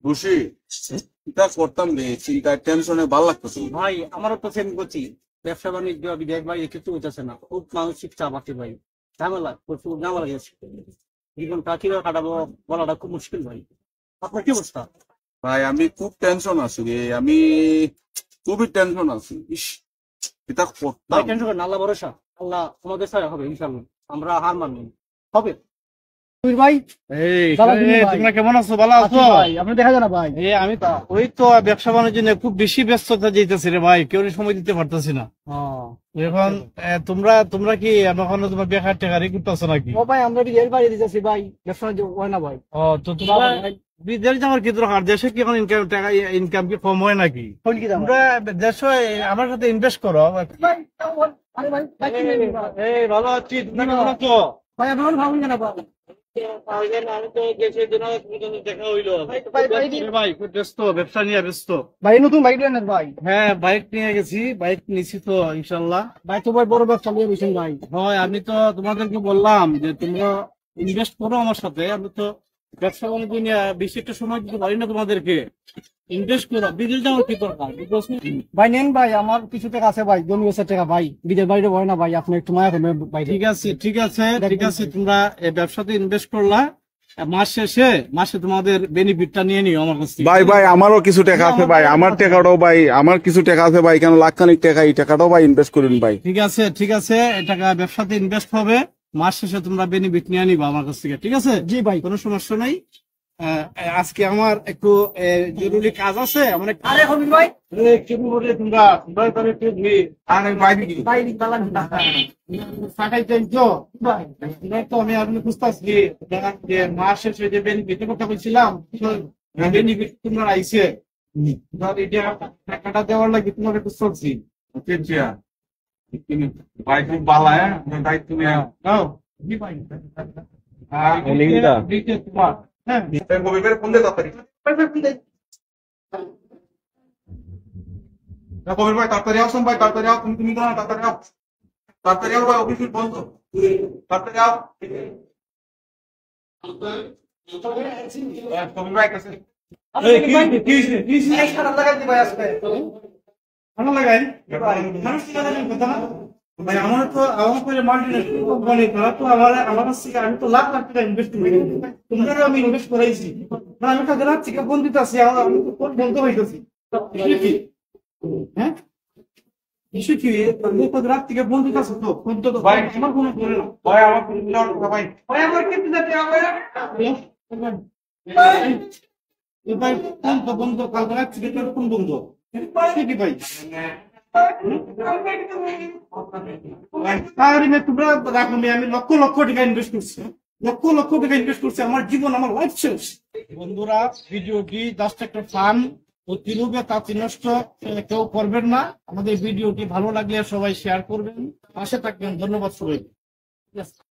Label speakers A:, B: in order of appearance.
A: খুশি এটা করতাম রে, চিন্তায় টেনশনে ভালো লাগতেছে।
B: ভাই আমারও তো সেম করছি, ব্যবসা বাণিজ্য বিদেশ ভাই কিছু হইতেছে না, খুব মানসিক চাপ আছে ভাই, ঝামেলা প্রচুর ঝামেলা গেছে, জীবনটা কিভাবে কাটাবো বলাটা খুব মুশকিল ভাই। আপনার কি অবস্থা?
A: ভাই আমি খুব টেনশন আছি রে, আমি খুবই টেনশন আছি। ইস, এটা
B: ভাই
A: করতাম।
B: টেনশন করেন না, আল্লাহ ভরসা, আল্লাহ আমাদের ছায়া হবে ইনশাল্লাহ, আমরা হার মানব হবে। তুই ভাই
C: এই
B: দাদা দিন ভাই।
C: তোমরা কেমন আছো? ভালো
B: আছি
C: আছো?
B: ভাই, আপনি দেখা যায় না ভাই।
C: এই আমি তো ওই তো ব্যবসা বাণিজ্য নিয়ে খুব বেশি ব্যস্ততা যেতেছি রে ভাই, কেউ সময় দিতে পারতেছি না এখন। তোমরা তোমরা কি এখন তোমার বেকার টেকারি করতেছো নাকি?
B: ও ভাই আমরা বিদেশ বাড়ি দিতেছি ভাই, ব্যবসা বাণিজ্য হয় না ভাই।
C: ও তো তোমরা বিদেশ যাওয়ার কি দরকার? দেশে কি এখন ইনকাম টাকা ইনকাম কি কম হয় নাকি?
B: কোন কি দাম
C: তোমরা দেশে আমার সাথে ইনভেস্ট করো।
B: ভাই? আরে ভাই ভাই কি নেবেন ভাই?
C: এই ভালো আছি, তুমি কেমন আছো?
B: ভাই আপনার ভাবুন না ভাই।
C: আমি তো দেশের জন্য দেখা হইলো। ভাই খুব ব্যস্ত, ব্যবসা নিয়ে ব্যস্ত।
B: ভাই নতুন বাইক নেন ভাই।
C: হ্যাঁ বাইক নিয়ে গেছি, বাইক নিছি তো ইনশাল্লাহ।
B: ভাই তো ভাই বড় ব্যবসা নিয়ে বসেন ভাই।
C: হয় আমি তো তোমাদেরকে বললাম যে তোমরা ইনভেস্ট করো আমার সাথে, আমি তো ব্যবসা বাণিজ্য নিয়ে বেশি একটা সময় দিতে পারি না তোমাদেরকে। ইনভেস্ট করো, বিদেশ যাওয়ার কি দরকার?
B: ভাই নেন ভাই, আমার কিছু টাকা আছে ভাই, জমি আছে টাকা ভাই, বিদেশ বাড়িতে হয় না ভাই, আপনি একটু মায়া করবেন ভাই।
C: ঠিক আছে ঠিক আছে ঠিক আছে, তোমরা এই ব্যবসাতে ইনভেস্ট করলা, মাসে তোমাদের বেনিফিটটা নিয়ে নিও আমার কাছ থেকে।
A: ভাই ভাই আমারও কিছু টাকা আছে ভাই, আমার টাকাটাও ভাই, আমার কিছু টাকা আছে ভাই, কেন লাখখানিক টাকা, এই টাকাটাও ভাই ইনভেস্ট করুন ভাই।
C: ঠিক আছে এই টাকা ব্যবসাতে ইনভেস্ট হবে, মাস শেষে তোমরা বেনিফিট নিয়ে নিবা আমার কাছ থেকে, ঠিক আছে?
B: জি ভাই।
C: কোনো সমস্যা নাই। আজকে আমার একটু জরুরি কাজ আছে, আমার
B: আরে হবি ভাই
C: তোমরা
B: ভাই বালান না
C: ফাটাই চাইছো তো, আমি আপনি বুঝতেছি যে মাস শেষে যে বেনিফিট কথা বলছিলাম, বেনিফিট তোমরা আইসে টাকাটা দেওয়ার লাগে তোমার একটু চলছি।
A: ভাই খুব ভালো, হ্যাঁ দায়িত্ব নিয়ে
C: নাও। তোমার হ্যাঁ
A: ফোন দে তাড়াতাড়ি। কবির ভাই তাড়াতাড়ি আসুন ভাই, তাড়াতাড়ি আও, তুমি তো না, তাড়াতাড়ি আও, তাড়াতাড়ি আও ভাই, অফিস বন্ধ, তাড়াতাড়ি আও। কবির ভাই কাছে
B: খারাপ লাগাই দি ভাই আজকে।
C: ভালো লাগাই মানুষ কি জানেন কথা না? ভাই আমার তো মাল্টিনেশনাল কোম্পানি, তারা তো আমার কাছ থেকে আমি তো লাখ লাখ টাকা ইনভেস্ট করি, তোমরাও আমি ইনভেস্ট করাইছি, আমি তাদের হাত থেকে ফোন দিতেছি, আমি তো ফোন বন্ধ হইতেছি। হ্যাঁ ইস্যু কি? তাদের হাত থেকে ফোন দিতেছে তো, ফোন তো
A: ভাই
C: আমার ফোনে করে না।
A: ভাই আমার ফোন দিলে ভাই
B: ভাই আমার কেটে যাচ্ছে আমার।
C: ভাই ফোন তো বন্ধ, কালকে রাত থেকে তোর ফোন বন্ধ কি ভাই? তোমরা রাখো, আমি লক্ষ লক্ষ টাকা ইনভেস্ট করছি, লক্ষ লক্ষ টাকা ইনভেস্ট করছি, আমার জীবন আমার লাইফ শেষ। বন্ধুরা ভিডিওটি জাস্ট একটা ফান, অতিরূপে তাঁতি নষ্ট কেউ করবেন না। আমাদের ভিডিওটি ভালো লাগলে সবাই শেয়ার করবেন, পাশে থাকবেন। ধন্যবাদ সবাই।